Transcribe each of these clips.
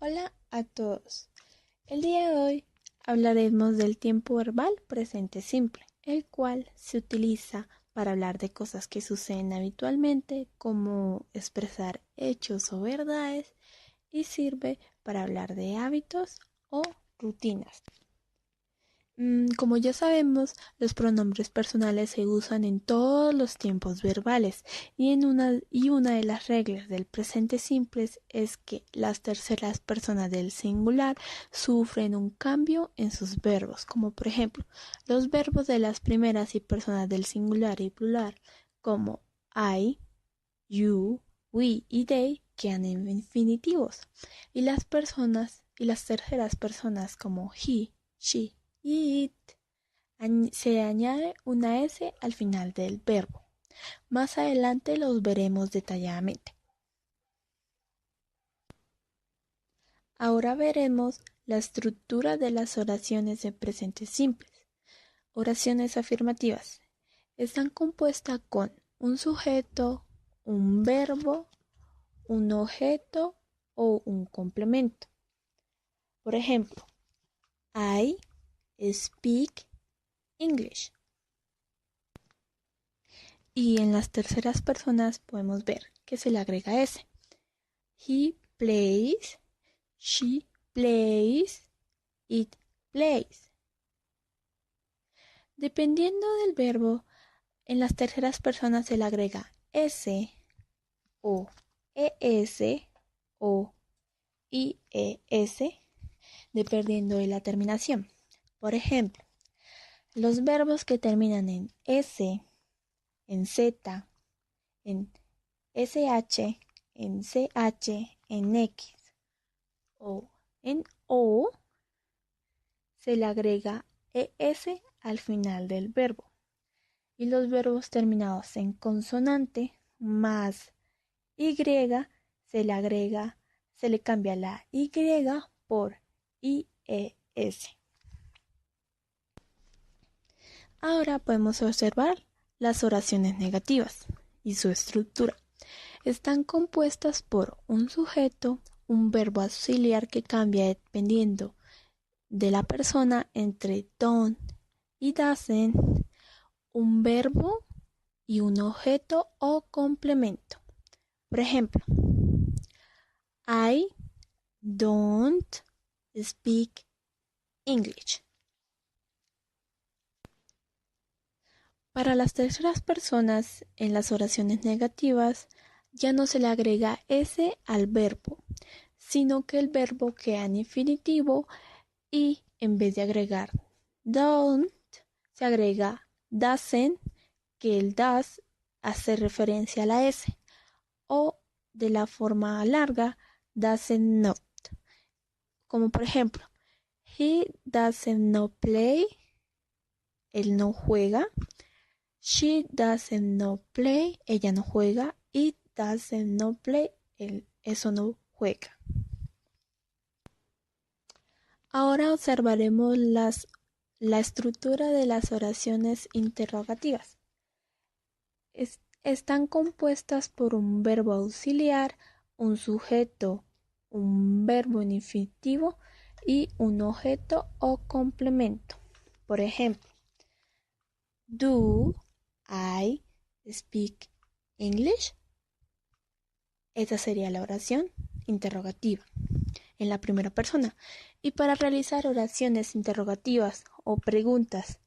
Hola a todos. El día de hoy hablaremos del tiempo verbal presente simple, el cual se utiliza para hablar de cosas que suceden habitualmente, como expresar hechos o verdades, y sirve para hablar de hábitos o rutinas. Como ya sabemos, los pronombres personales se usan en todos los tiempos verbales y una de las reglas del presente simple es que las terceras personas del singular sufren un cambio en sus verbos, como por ejemplo los verbos de las primeras y personas del singular y plural, como I, you, we y they, quedan en infinitivos, y las terceras personas como he, she y it se añade una S al final del verbo. Más adelante los veremos detalladamente. Ahora veremos la estructura de las oraciones de presentes simples. Oraciones afirmativas. Están compuestas con un sujeto, un verbo, un objeto o un complemento. Por ejemplo, I speak English. Y en las terceras personas podemos ver que se le agrega S. He plays, she plays, it plays. Dependiendo del verbo, en las terceras personas se le agrega S o ES o IES, dependiendo de la terminación. Por ejemplo, los verbos que terminan en S, en Z, en SH, en CH, en X o en O, se le agrega ES al final del verbo. Y los verbos terminados en consonante más Y se le cambia la Y por IES. Ahora podemos observar las oraciones negativas y su estructura. Están compuestas por un sujeto, un verbo auxiliar que cambia dependiendo de la persona entre don't y doesn't, un verbo y un objeto o complemento. Por ejemplo, I don't speak English. Para las terceras personas, en las oraciones negativas, ya no se le agrega S al verbo, sino que el verbo queda en infinitivo y en vez de agregar don't, se agrega doesn't, que el does hace referencia a la S, o de la forma larga, doesn't not. Como por ejemplo, he doesn't not play, él no juega. She doesn't not play, ella no juega. It doesn't not play, eso no juega. Ahora observaremos la estructura de las oraciones interrogativas. Están compuestas por un verbo auxiliar, un sujeto, un verbo en infinitivo y un objeto o complemento. Por ejemplo, do I speak English? Esa sería la oración interrogativa en la primera persona. Y para realizar oraciones interrogativas o preguntas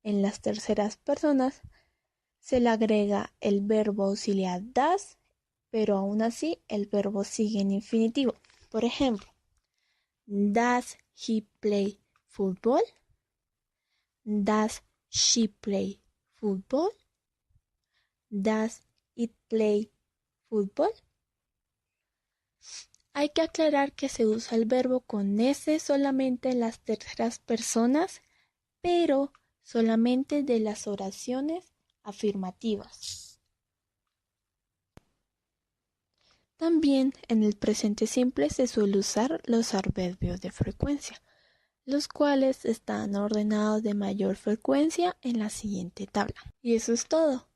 en las terceras personas, se le agrega el verbo auxiliar does, pero aún así el verbo sigue en infinitivo. Por ejemplo, does he play football? Does she play football? Does it play football? Hay que aclarar que se usa el verbo con S solamente en las terceras personas, pero solamente de las oraciones afirmativas. También en el presente simple se suele usar los adverbios de frecuencia, los cuales están ordenados de mayor frecuencia en la siguiente tabla. Y eso es todo.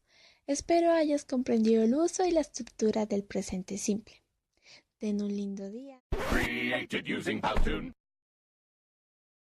Espero hayas comprendido el uso y la estructura del presente simple. Ten un lindo día. Created using Powtoon.